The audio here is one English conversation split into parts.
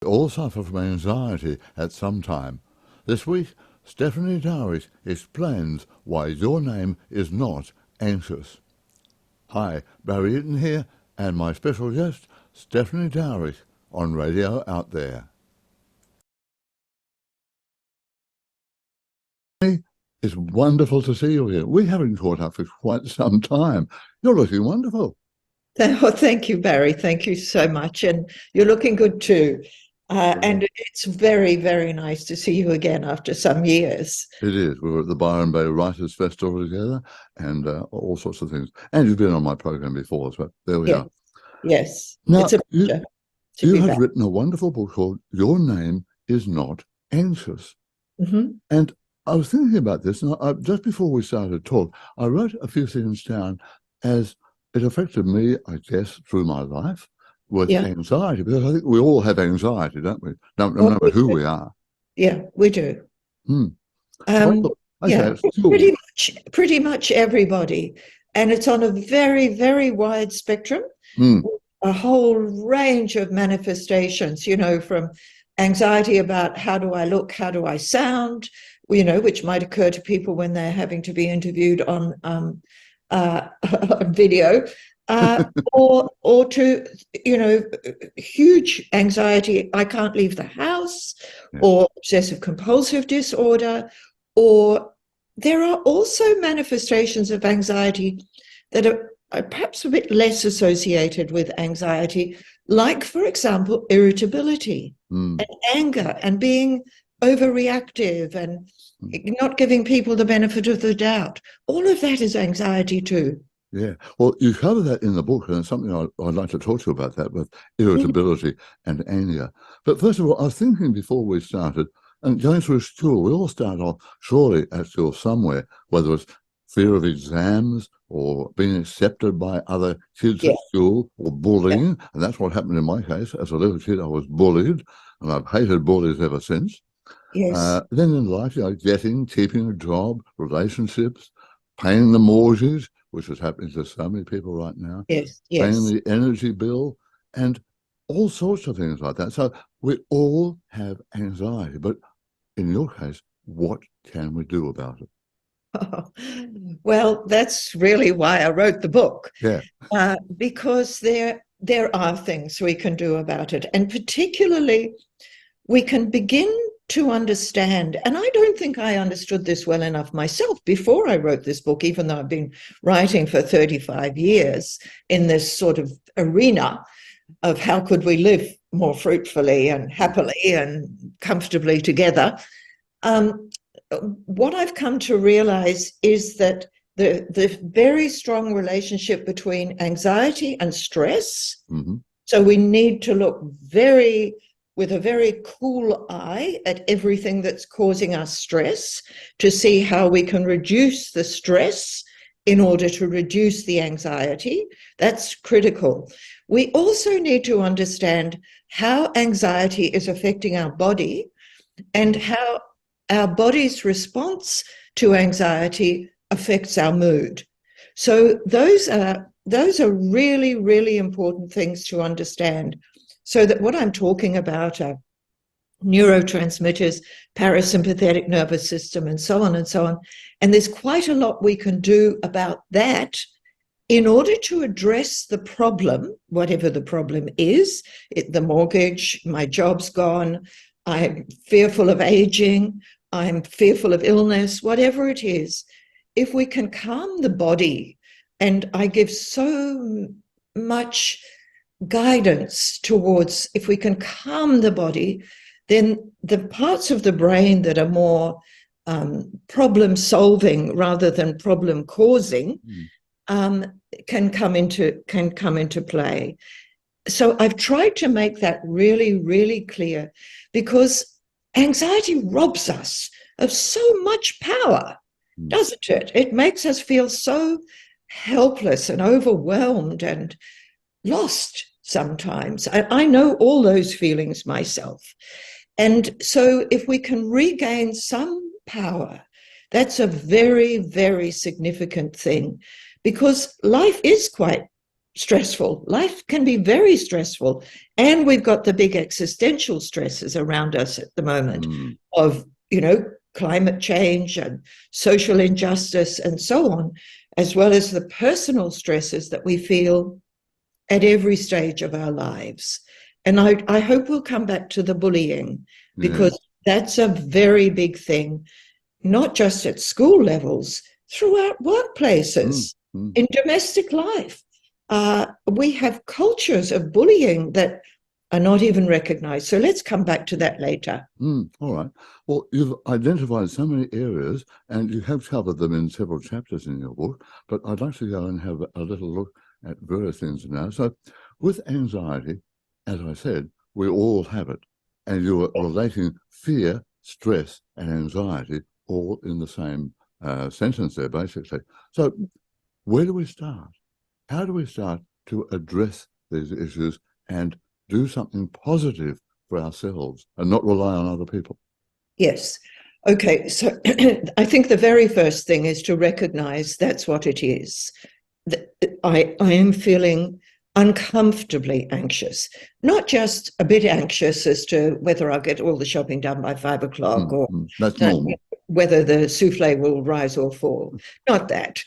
We all suffer from anxiety at some time. This week, Stephanie Dowrick explains why your name is not anxious. Hi, Barry Eaton here, and my special guest, Stephanie Dowrick, on Radio Out There. It's wonderful to see you here. We haven't caught up for quite some time. You're looking wonderful. Oh, thank you, Barry. Thank you so much. And you're looking good too. And it's very, very nice to see you again after some years. It is. We were at the Byron Bay Writers Festival together and all sorts of things. And you've been on my program before, so there we are. Yes. Now, it's a pleasure you have written a wonderful book called Your Name is Not Anxious. Mm-hmm. And I was thinking about this, and just before we started to talk, I wrote a few things down as it affected me, I guess, through my life with anxiety, because I think we all have anxiety, don't we? No matter who we are. Yeah, we do. Pretty much everybody. And it's on a very, very wide spectrum, a whole range of manifestations, from anxiety about how do I look, how do I sound, which might occur to people when they're having to be interviewed on video, or to, huge anxiety, I can't leave the house, or obsessive compulsive disorder, or there are also manifestations of anxiety that are perhaps a bit less associated with anxiety, like, for example, irritability and anger and being overreactive and not giving people the benefit of the doubt. All of that is anxiety too. Yeah, well, you cover that in the book, and it's something I'd like to talk to you about, that with irritability and anger. But first of all, I was thinking before we started, and going through school, we all start off surely at school somewhere, whether it's fear of exams or being accepted by other kids at school or bullying. And that's what happened in my case. As a little kid, I was bullied, and I've hated bullies ever since. Yes. Then in life, keeping a job, relationships, paying the mortgage, which is happening to so many people right now, paying the energy bill, and all sorts of things like that. So we all have anxiety, but in your case, what can we do about it? Oh, well, that's really why I wrote the book. Yeah. Because there are things we can do about it, and particularly we can begin to understand, and I don't think I understood this well enough myself before I wrote this book, even though I've been writing for 35 years in this sort of arena of how could we live more fruitfully and happily and comfortably together. What I've come to realize is that the very strong relationship between anxiety and stress. Mm-hmm. So we need to look with a very cool eye at everything that's causing us stress to see how we can reduce the stress in order to reduce the anxiety. That's critical. We also need to understand how anxiety is affecting our body and how our body's response to anxiety affects our mood. So those are really, really important things to understand. So that what I'm talking about are neurotransmitters, parasympathetic nervous system, and so on and so on. And there's quite a lot we can do about that in order to address the problem, whatever the problem is, the mortgage, my job's gone, I'm fearful of aging, I'm fearful of illness, whatever it is. If we can calm the body, and I give so much guidance towards, if we can calm the body, then the parts of the brain that are more problem solving rather than problem causing can come into play. So I've tried to make that really, really clear, because anxiety robs us of so much power, doesn't it? It makes us feel so helpless and overwhelmed and lost sometimes. I know all those feelings myself. And so if we can regain some power, that's a very, very significant thing, because life is quite stressful. Life can be very stressful. And we've got the big existential stresses around us at the moment of, climate change and social injustice and so on, as well as the personal stresses that we feel at every stage of our lives. And I hope we'll come back to the bullying, because that's a very big thing, not just at school levels, throughout workplaces, in domestic life. We have cultures of bullying that are not even recognized. So let's come back to that later. All right. Well, you've identified so many areas, and you have covered them in several chapters in your book, but I'd like to go and have a little look at various things now. So with anxiety, as I said, we all have it. And you're relating fear, stress, and anxiety all in the same sentence there, basically. So where do we start? How do we start to address these issues and do something positive for ourselves and not rely on other people? Yes. Okay. So I think the very first thing is to recognize that's what it is. I am feeling uncomfortably anxious, not just a bit anxious as to whether I'll get all the shopping done by 5 o'clock or that's normal. Whether the souffle will rise or fall. Not that.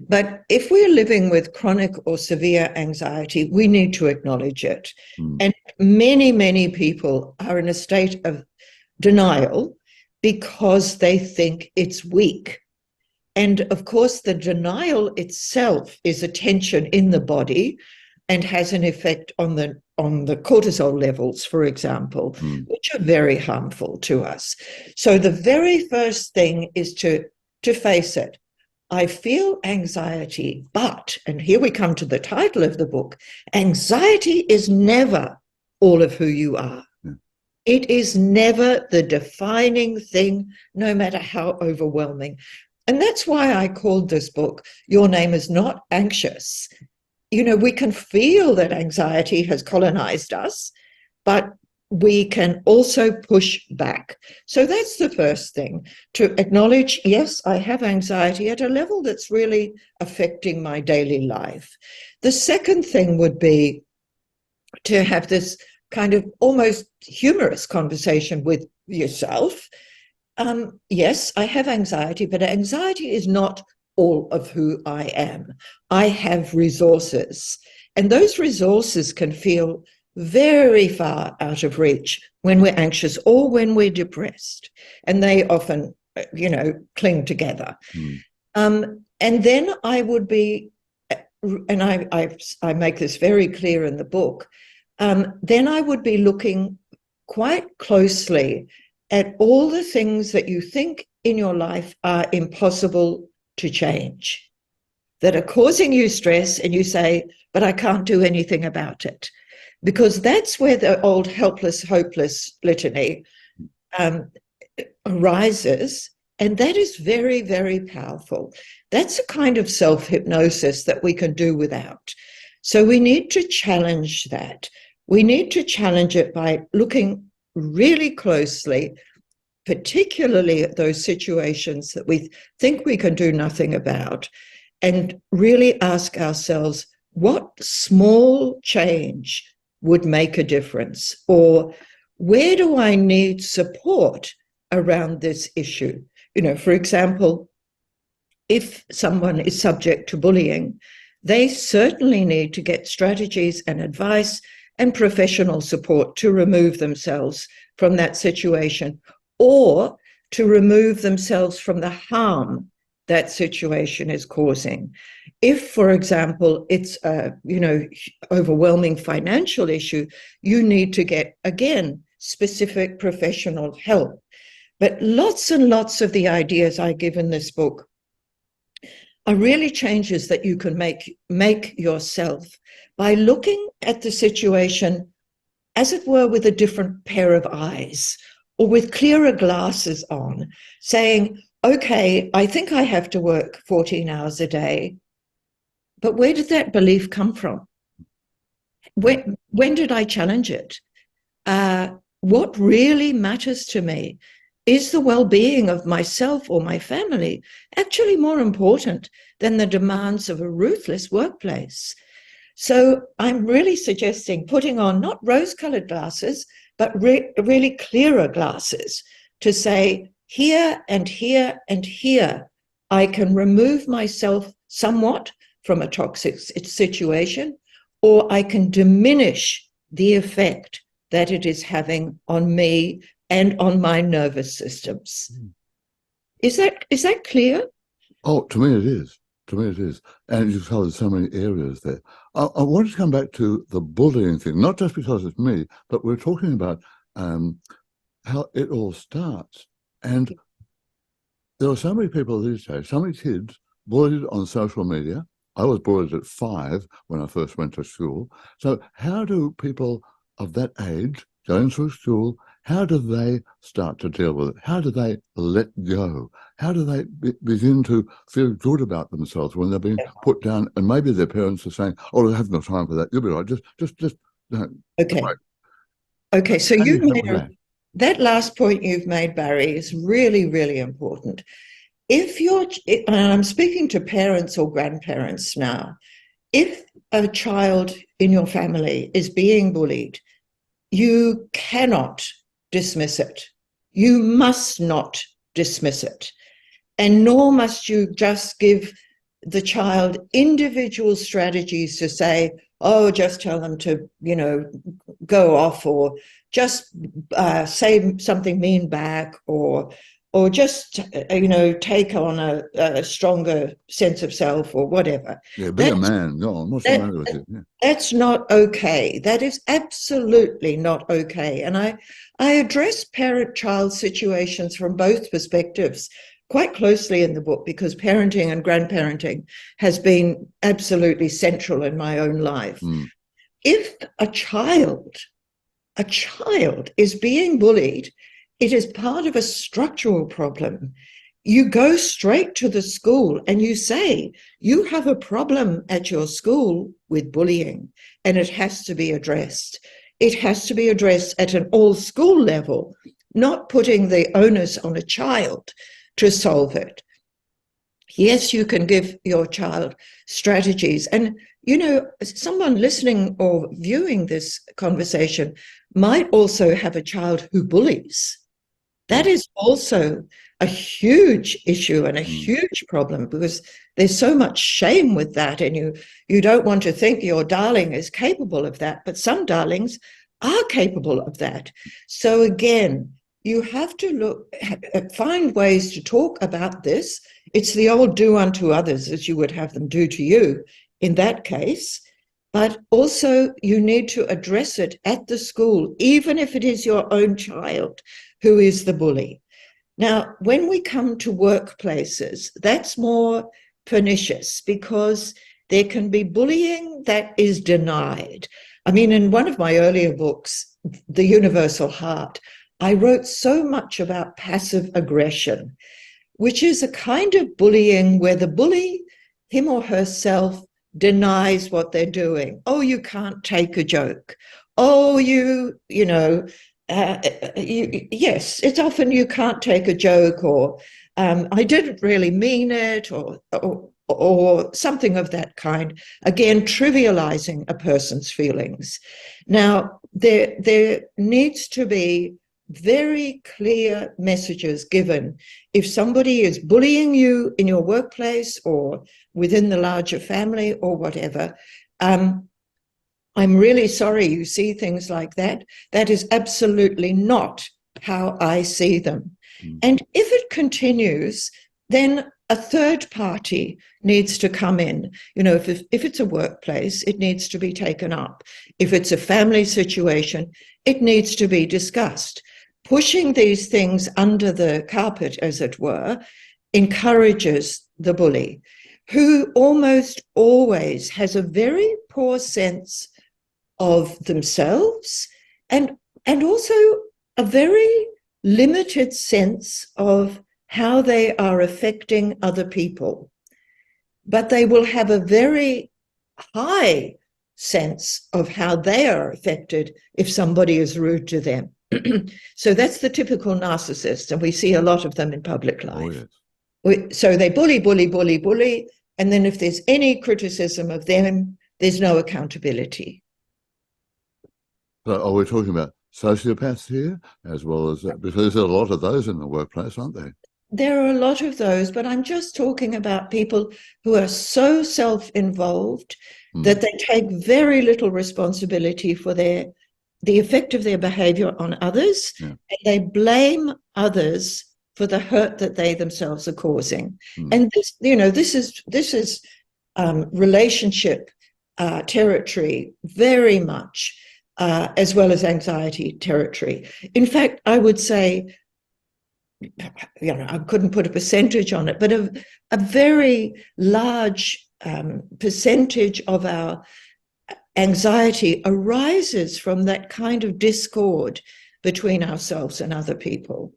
But if we're living with chronic or severe anxiety, we need to acknowledge it. And many, many people are in a state of denial because they think it's weak. And of course, the denial itself is a tension in the body and has an effect on the cortisol levels, for example, which are very harmful to us. So the very first thing is to face it. I feel anxiety, but, and here we come to the title of the book, anxiety is never all of who you are. It is never the defining thing, no matter how overwhelming. And that's why I called this book, Your Name is Not Anxious. We can feel that anxiety has colonized us, but we can also push back. So that's the first thing, to acknowledge, yes, I have anxiety at a level that's really affecting my daily life. The second thing would be to have this kind of almost humorous conversation with yourself. Yes, I have anxiety, but anxiety is not all of who I am. I have resources, and those resources can feel very far out of reach when we're anxious or when we're depressed, and they often, cling together. And then I would be, and I make this very clear in the book, then I would be looking quite closely at all the things that you think in your life are impossible to change, that are causing you stress, and you say, but I can't do anything about it. Because that's where the old helpless, hopeless litany arises. And that is very, very powerful. That's a kind of self-hypnosis that we can do without. So we need to challenge that. We need to challenge it by looking really closely, particularly at those situations that we think we can do nothing about, and really ask ourselves, what small change would make a difference? Or where do I need support around this issue? For example, if someone is subject to bullying, they certainly need to get strategies and advice and professional support to remove themselves from that situation, or to remove themselves from the harm that situation is causing. If, for example, it's a, overwhelming financial issue, you need to get, again, specific professional help. But lots and lots of the ideas I give in this book are really changes that you can make yourself by looking at the situation, as it were, with a different pair of eyes, or with clearer glasses on, saying, okay, I think I have to work 14 hours a day, but where did that belief come from? When did I challenge it? What really matters to me? Is the well-being of myself or my family actually more important than the demands of a ruthless workplace? So I'm really suggesting putting on not rose-colored glasses, but really clearer glasses to say, here and here and here, I can remove myself somewhat from a toxic situation, or I can diminish the effect that it is having on me and on my nervous systems. Is that clear? Oh, to me it is. To me it is. And you've covered so many areas there. I want to come back to the bullying thing, not just because it's me, but we're talking about how it all starts. And there are so many people these days, so many kids bullied on social media. I was bullied at 5 when I first went to school. So how do people of that age going through school, how do they start to deal with it? How do they let go? How do they begin to feel good about themselves when they're being put down? And maybe their parents are saying, "Oh, I have no time for that. You'll be right. Just okay. Right." Okay. So that last point you've made, Barry, is really, really important. And I'm speaking to parents or grandparents now, if a child in your family is being bullied, you cannot dismiss it. You must not dismiss it. And nor must you just give the child individual strategies to say, oh, just tell them to, go off, or just say something mean back, or just, take on a stronger sense of self or whatever. Yeah, be a man. No, what's the matter with you? Yeah. That's not okay. That is absolutely not okay. And I address parent-child situations from both perspectives quite closely in the book, because parenting and grandparenting has been absolutely central in my own life. If a child is being bullied, it is part of a structural problem. You go straight to the school and you say, you have a problem at your school with bullying, and it has to be addressed. It has to be addressed at an all-school level, not putting the onus on a child to solve it. Yes, you can give your child strategies. And, someone listening or viewing this conversation might also have a child who bullies. That is also a huge issue and a huge problem, because there's so much shame with that, and you don't want to think your darling is capable of that, but some darlings are capable of that. So again, you have to find ways to talk about this. It's the old do unto others as you would have them do to you in that case. But also you need to address it at the school, even if it is your own child who is the bully. Now, when we come to workplaces, that's more pernicious, because there can be bullying that is denied. I mean, in one of my earlier books, The Universal Heart, I wrote so much about passive aggression, which is a kind of bullying where the bully, him or herself, denies what they're doing. Oh, you can't take a joke. Oh, yes, it's often you can't take a joke, or I didn't really mean it, or something of that kind. Again, trivializing a person's feelings. Now, there needs to be very clear messages given. If somebody is bullying you in your workplace or within the larger family or whatever, I'm really sorry you see things like that. That is absolutely not how I see them. And if it continues, then a third party needs to come in. If it's a workplace, it needs to be taken up. If it's a family situation, it needs to be discussed. Pushing these things under the carpet, as it were, encourages the bully, who almost always has a very poor sense of themselves, and also a very limited sense of how they are affecting other people. But they will have a very high sense of how they are affected if somebody is rude to them. So that's the typical narcissist, and we see a lot of them in public life. Oh, yes. So they bully, and then if there's any criticism of them, there's no accountability. So are we talking about sociopaths here as well as that? Because there's a lot of those in the workplace, aren't there? There are a lot of those, but I'm just talking about people who are so self-involved that they take very little responsibility for the effect of their behavior on others, and they blame others for the hurt that they themselves are causing. And this, this is relationship territory very much, as well as anxiety territory. In fact, I would say, I couldn't put a percentage on it, but a very large percentage of our anxiety arises from that kind of discord between ourselves and other people.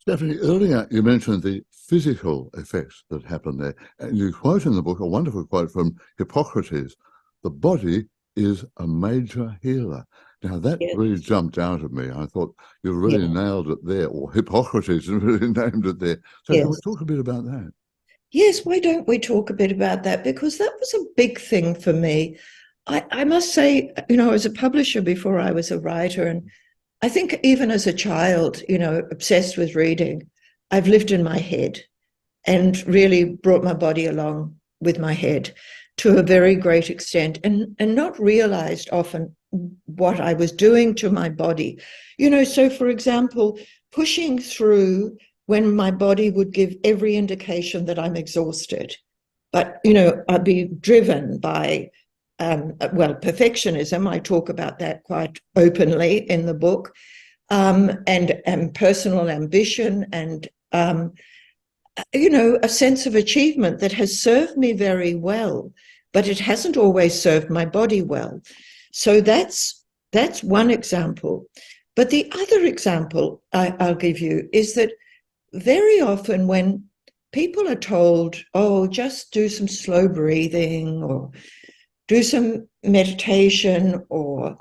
Stephanie, earlier you mentioned the physical effects that happen there, and you quote in the book a wonderful quote from Hippocrates: "The body is a major healer." Now that really jumped out at me. I thought you really nailed it there, or Hippocrates really named it there. So can we talk a bit about that? Yes, why don't we talk a bit about that? Because that was a big thing for me. I must say, I was a publisher before I was a writer, and I think even as a child, obsessed with reading, I've lived in my head and really brought my body along with my head to a very great extent, and not realized often what I was doing to my body. So for example, pushing through when my body would give every indication that I'm exhausted. But, I'd be driven by, perfectionism. I talk about that quite openly in the book, and personal ambition, and, a sense of achievement that has served me very well, but it hasn't always served my body well. So that's one example. But the other example I'll give you is that very often when people are told, oh, just do some slow breathing or do some meditation, or,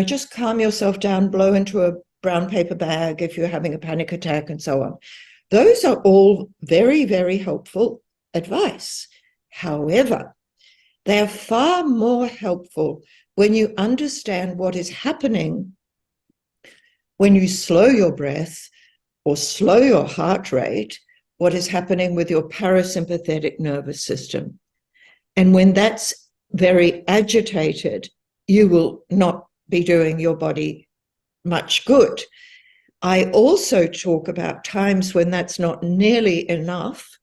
just calm yourself down, blow into a brown paper bag if you're having a panic attack and so on. Those are all very, very helpful advice. However, they are far more helpful when you understand what is happening when you slow your breath or slow your heart rate, what is happening with your parasympathetic nervous system. And when that's very agitated, you will not be doing your body much good. I also talk about times when that's not nearly enough,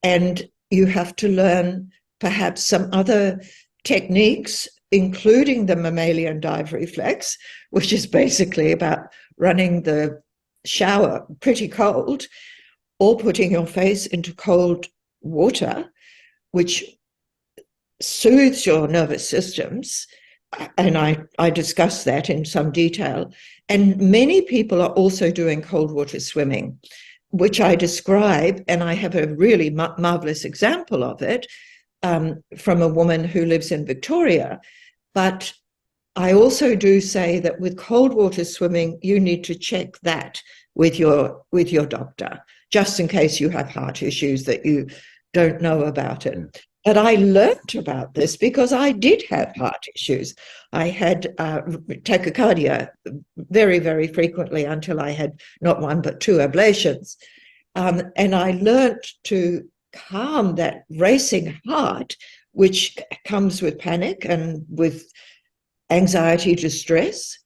and you have to learn perhaps some other techniques, including the mammalian dive reflex, which is basically about running the shower pretty cold or putting your face into cold water, which soothes your nervous systems. And I discuss that in some detail. And many people are also doing cold water swimming, which I describe, and I have a really marvelous example of it from a woman who lives in Victoria. But I also do say that with cold water swimming, you need to check that with your doctor, just in case you have heart issues that you don't know about it. But I learned about this because I did have heart issues. I had tachycardia very, very frequently until I had not one but two ablations. And I learned to calm that racing heart, which comes with panic and with anxiety distress,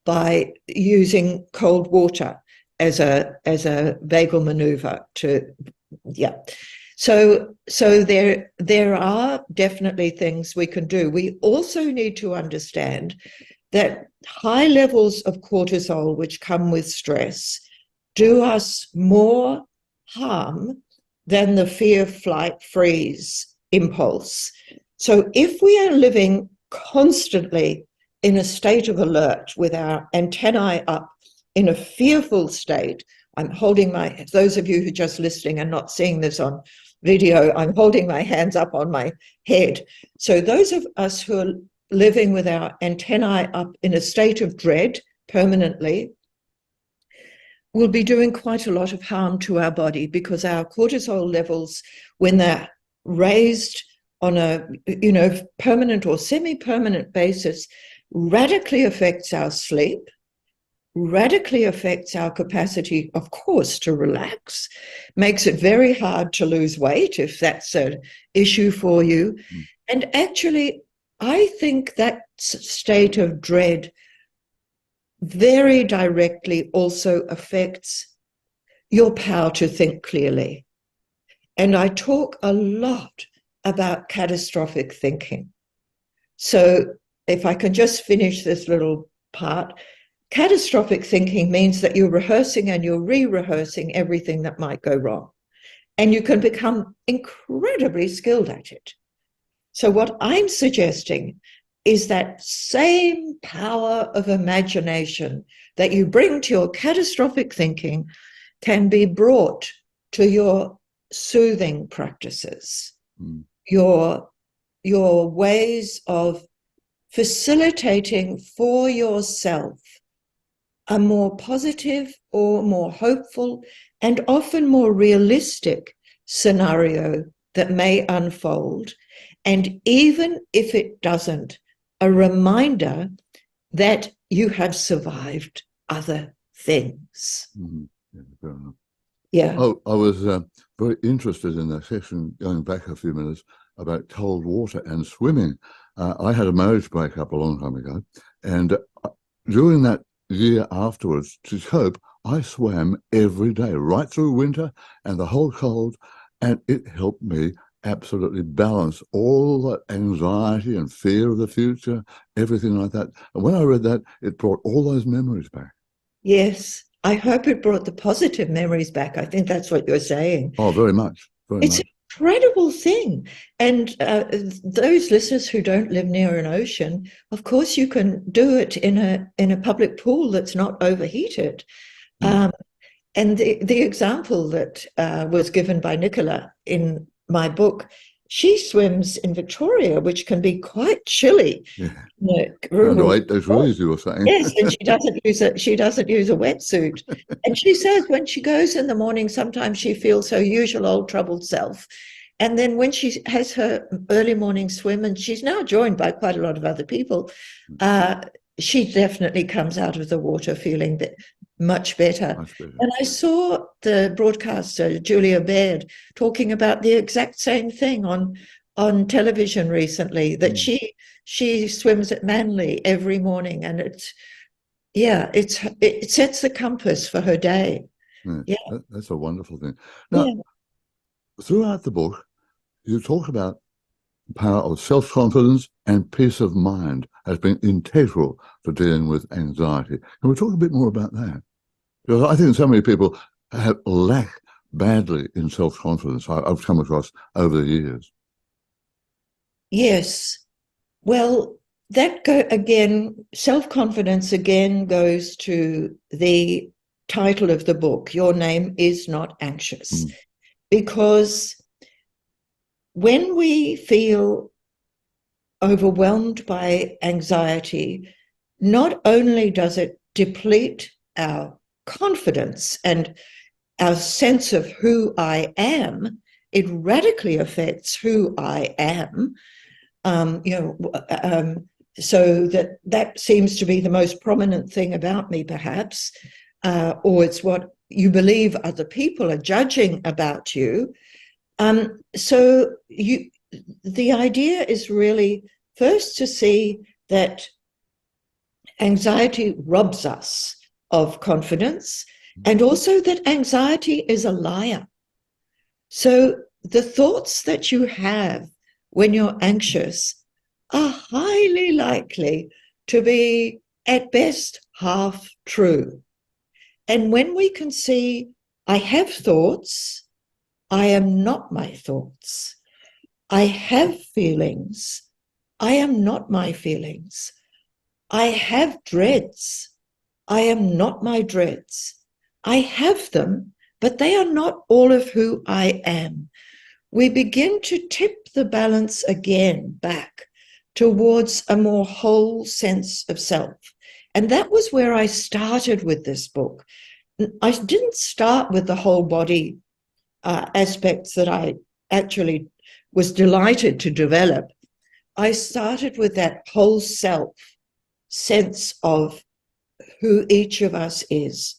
by using cold water as a vagal maneuver to, So there are definitely things we can do. We also need to understand that high levels of cortisol, which come with stress, do us more harm than the fear, flight, freeze impulse. So if we are living constantly in a state of alert with our antennae up in a fearful state, I'm holding those of you who are just listening and not seeing this on video, I'm holding my hands up on my head. So those of us who are living with our antennae up in a state of dread permanently will be doing quite a lot of harm to our body, because our cortisol levels, when they're raised on a permanent or semi-permanent basis radically affects our sleep, radically affects our capacity, of course, to relax, makes it very hard to lose weight if that's an issue for you. And actually, I think that state of dread very directly also affects your power to think clearly. And I talk a lot about catastrophic thinking. So if I can just finish this little part, catastrophic thinking means that you're rehearsing and you're re-rehearsing everything that might go wrong. And you can become incredibly skilled at it. So what I'm suggesting is that same power of imagination that you bring to your catastrophic thinking can be brought to your soothing practices, your ways of facilitating for yourself a more positive or more hopeful and often more realistic scenario that may unfold. And even if it doesn't, a reminder that you have survived other things. Yeah, fair enough. Yeah. Oh, I was very interested in the section going back a few minutes about cold water and swimming. I had a marriage breakup a long time ago, and during that year afterwards, to cope, I swam every day, right through winter and the whole cold, and it helped me absolutely balance all that anxiety and fear of the future, everything like that. And when I read that, it brought all those memories back. Yes, I hope it brought the positive memories back. I think that's what you're saying. Oh, very much. It's an incredible thing. And those listeners who don't live near an ocean, of course, you can do it in a public pool that's not overheated. And the example that was given by Nicola in my book, she swims in Victoria, which can be quite chilly. Yeah. Trying to 8 degrees, you were saying. Yes, and she doesn't use a wetsuit. And she says when she goes in the morning, sometimes she feels her usual old troubled self. And then when she has her early morning swim, and she's now joined by quite a lot of other people, she definitely comes out of the water feeling much better. And I saw the broadcaster, Julia Baird, talking about the exact same thing on television recently, that she swims at Manly every morning, and it sets the compass for her day. That's a wonderful thing. Now, throughout the book, you talk about the power of self-confidence and peace of mind as being integral for dealing with anxiety. Can we talk a bit more about that? Because I think so many people have lack badly in self-confidence. I've come across over the years. Yes. Well, self-confidence again goes to the title of the book, Your Name is Not Anxious. Because when we feel overwhelmed by anxiety, not only does it deplete our confidence and our sense of who I am, it radically affects who I am. So that seems to be the most prominent thing about me, perhaps, or it's what you believe other people are judging about you. So the idea is really first to see that anxiety robs us of confidence, and also that anxiety is a liar. So the thoughts that you have when you're anxious are highly likely to be, at best, half true. And when we can see, I have thoughts, I am not my thoughts. I have feelings, I am not my feelings. I have dreads, I am not my dreads. I have them, but they are not all of who I am. We begin to tip the balance again back towards a more whole sense of self. And that was where I started with this book. I didn't start with the whole body aspects that I actually was delighted to develop, I started with that whole self sense of who each of us is,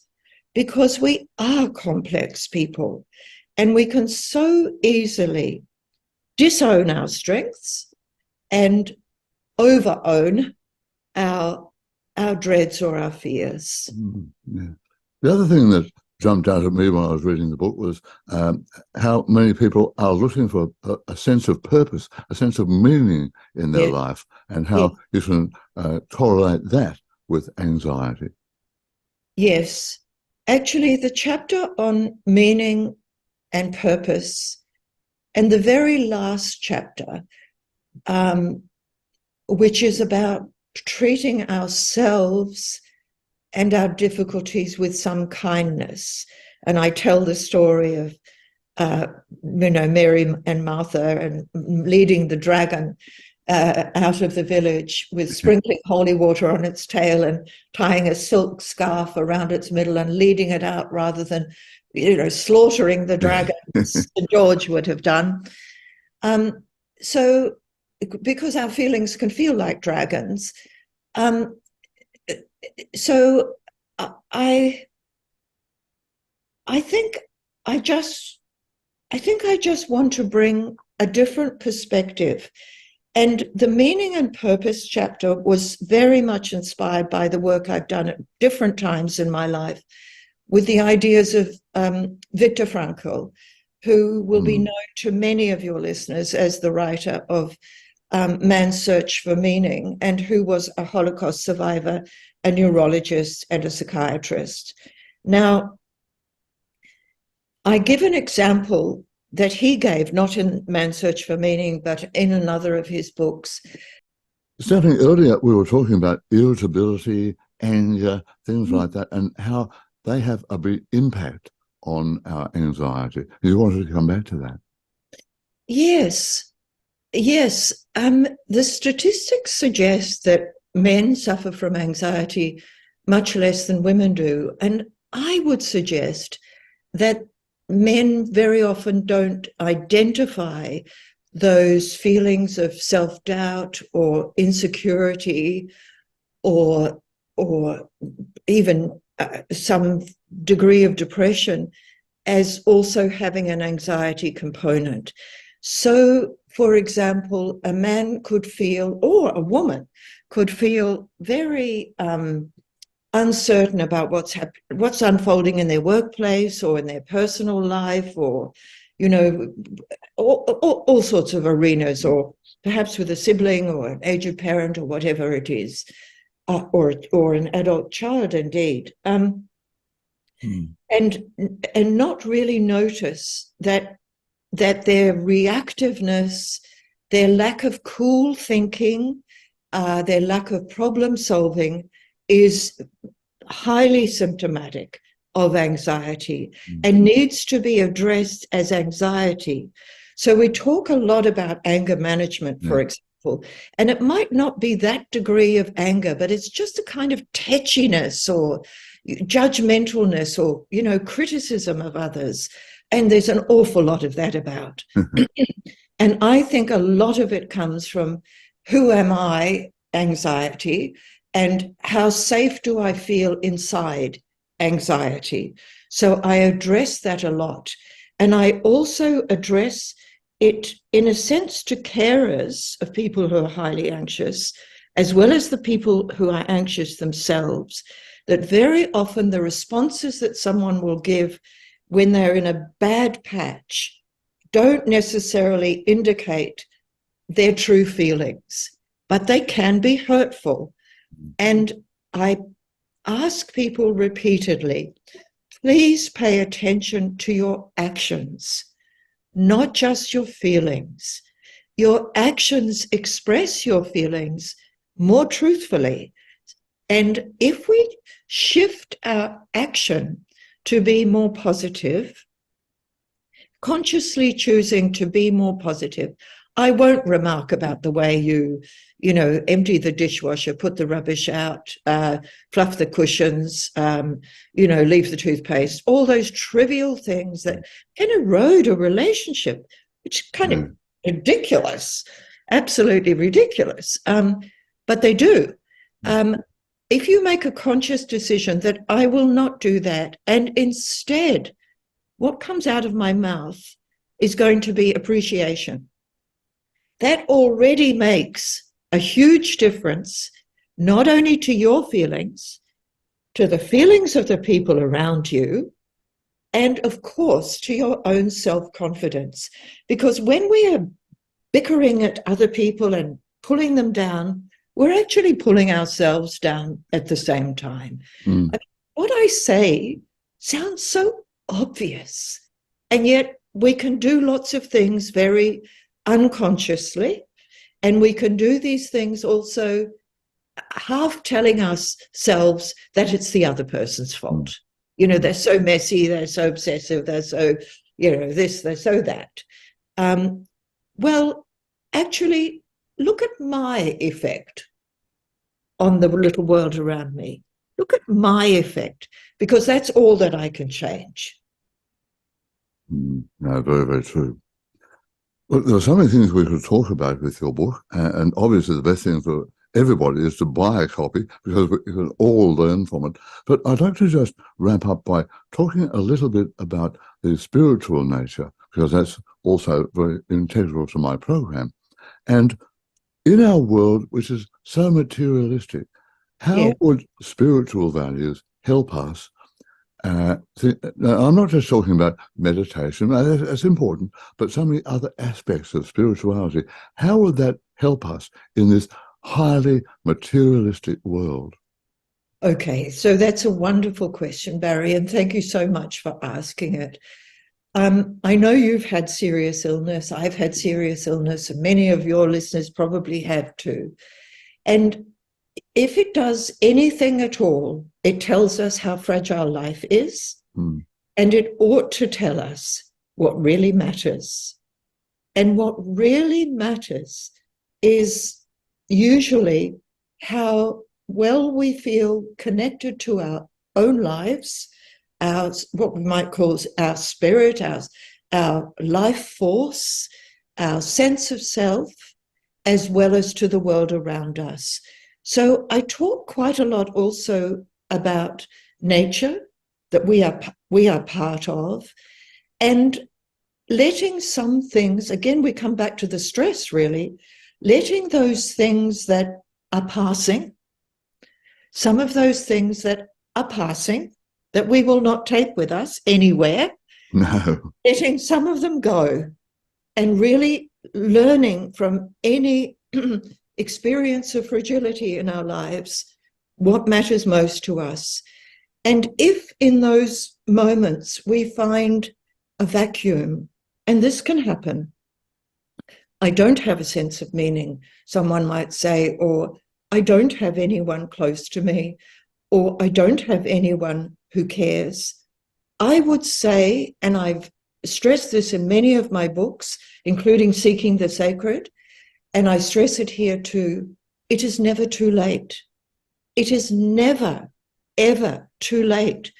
because we are complex people and we can so easily disown our strengths and over-own our dreads or our fears. Yeah. The other thing that jumped out at me when I was reading the book was how many people are looking for a sense of purpose, a sense of meaning in their life, and how you can correlate that with anxiety. Yes. Actually, the chapter on meaning and purpose and the very last chapter, which is about treating ourselves and our difficulties with some kindness. And I tell the story of, Mary and Martha and leading the dragon out of the village with sprinkling holy water on its tail and tying a silk scarf around its middle and leading it out rather than, slaughtering the dragon, as George would have done. So, because our feelings can feel like dragons, so I think I just want to bring a different perspective. And the meaning and purpose chapter was very much inspired by the work I've done at different times in my life with the ideas of Viktor Frankl, who will be known to many of your listeners as the writer of Man's Search for Meaning, and who was a Holocaust survivor, a neurologist, and a psychiatrist. Now, I give an example that he gave, not in Man's Search for Meaning, but in another of his books. Starting earlier, we were talking about irritability, anger, things like that, and how they have a big impact on our anxiety. You wanted to come back to that? Yes. The statistics suggest that men suffer from anxiety much less than women do. And I would suggest that men very often don't identify those feelings of self-doubt or insecurity or even some degree of depression as also having an anxiety component. So, for example, a man could feel, or a woman could feel very uncertain about what's unfolding in their workplace or in their personal life, or all sorts of arenas, or perhaps with a sibling or an aged parent or whatever it is, or an adult child indeed, and not really notice that their reactiveness, their lack of cool thinking, their lack of problem solving is highly symptomatic of anxiety and needs to be addressed as anxiety. So we talk a lot about anger management, for example, and it might not be that degree of anger, but it's just a kind of tetchiness or judgmentalness or, criticism of others. And there's an awful lot of that about. And I think a lot of it comes from who am I anxiety and how safe do I feel inside anxiety. So I address that a lot. And I also address it in a sense to carers of people who are highly anxious, as well as the people who are anxious themselves, that very often the responses that someone will give when they're in a bad patch don't necessarily indicate their true feelings, but they can be hurtful. And I ask people repeatedly, please pay attention to your actions, not just your feelings. Your actions express your feelings more truthfully. And if we shift our action to be more positive, consciously choosing to be more positive, I won't remark about the way you empty the dishwasher, put the rubbish out, fluff the cushions, leave the toothpaste, all those trivial things that can erode a relationship, which kind of ridiculous, absolutely ridiculous. But they do. If you make a conscious decision that I will not do that, and instead what comes out of my mouth is going to be appreciation, that already makes a huge difference, not only to your feelings, to the feelings of the people around you, and of course to your own self-confidence. Because when we are bickering at other people and pulling them down, we're actually pulling ourselves down at the same time. I mean, what I say sounds so obvious, and yet we can do lots of things very unconsciously, and we can do these things also half telling ourselves that it's the other person's fault. You know, they're so messy, they're so obsessive, they're so, you know, this, they're so that. Well, actually, look at my effect on the little world around me. Look at my effect, because that's all that I can change. No, very, very true. Well, there are so many things we could talk about with your book, and obviously the best thing for everybody is to buy a copy, because we can all learn from it. But I'd like to just wrap up by talking a little bit about the spiritual nature, because that's also very integral to my program. And in our world, which is so materialistic, how would spiritual values help us? Now, I'm not just talking about meditation, that's important, but so many other aspects of spirituality. How would that help us in this highly materialistic world? Okay, so that's a wonderful question, Barry, and thank you so much for asking it. I know you've had serious illness. I've had serious illness, and many of your listeners probably have too. And if it does anything at all, it tells us how fragile life is, and it ought to tell us what really matters. And what really matters is usually how well we feel connected to our own lives, our, what we might call our spirit, our life force, our sense of self, as well as to the world around us. So I talk quite a lot also about nature that we are part of, and letting some things, again, we come back to the stress really, letting those things that are passing, some of those things that are passing, that we will not take with us anywhere, letting some of them go, and really learning from any experience of fragility in our lives what matters most to us. And if in those moments we find a vacuum, and this can happen, I don't have a sense of meaning, someone might say, or I don't have anyone close to me, or I don't have anyone who cares, I would say, and I've stressed this in many of my books, including Seeking the Sacred, and I stress it here too, it is never too late. It is never, ever too late.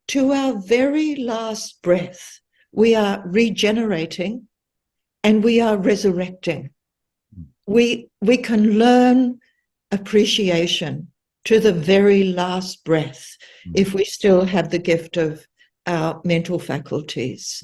To our very last breath, we are regenerating and we are resurrecting. We can learn appreciation to the very last breath if we still have the gift of our mental faculties.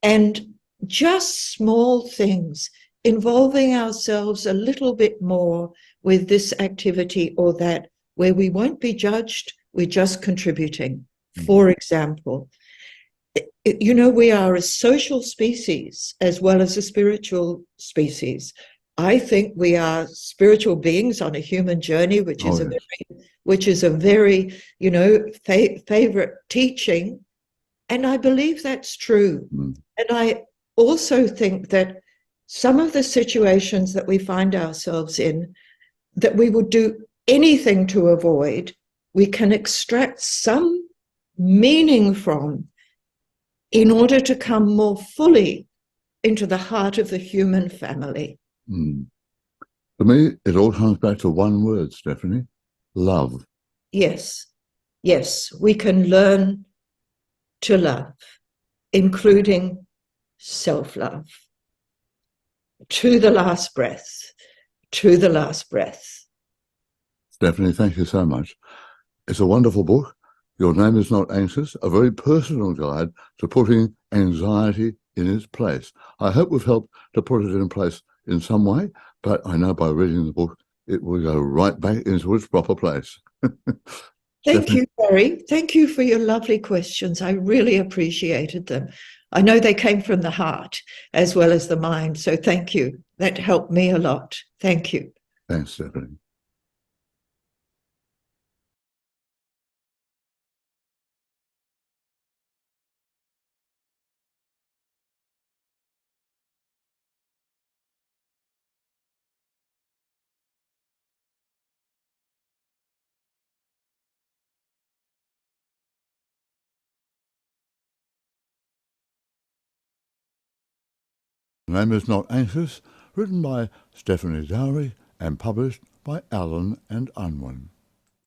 And just small things, involving ourselves a little bit more with this activity or that, where we won't be judged, we're just contributing. For example, you know, we are a social species as well as a spiritual species. I think we are spiritual beings on a human journey, which is a very, you know, favorite teaching. And I believe that's true. And I also think that some of the situations that we find ourselves in, that we would do anything to avoid, we can extract some meaning from in order to come more fully into the heart of the human family. For me, it all comes back to one word, Stephanie: love. Yes, we can learn to love, including self-love. to the last breath, to the last breath. Stephanie, thank you so much. It's a wonderful book. Your Name is Not Anxious, a very personal guide to putting anxiety in its place. I hope we've helped to put it in place in some way, but I know by reading the book, it will go right back into its proper place. Thank you, Barry. Thank you for your lovely questions. I really appreciated them. I know they came from the heart as well as the mind, so thank you. That helped me a lot. Thank you. Thanks, Stephanie. The Name is Not Anxious, written by Stephanie Dowrick and published by Allen and Unwin.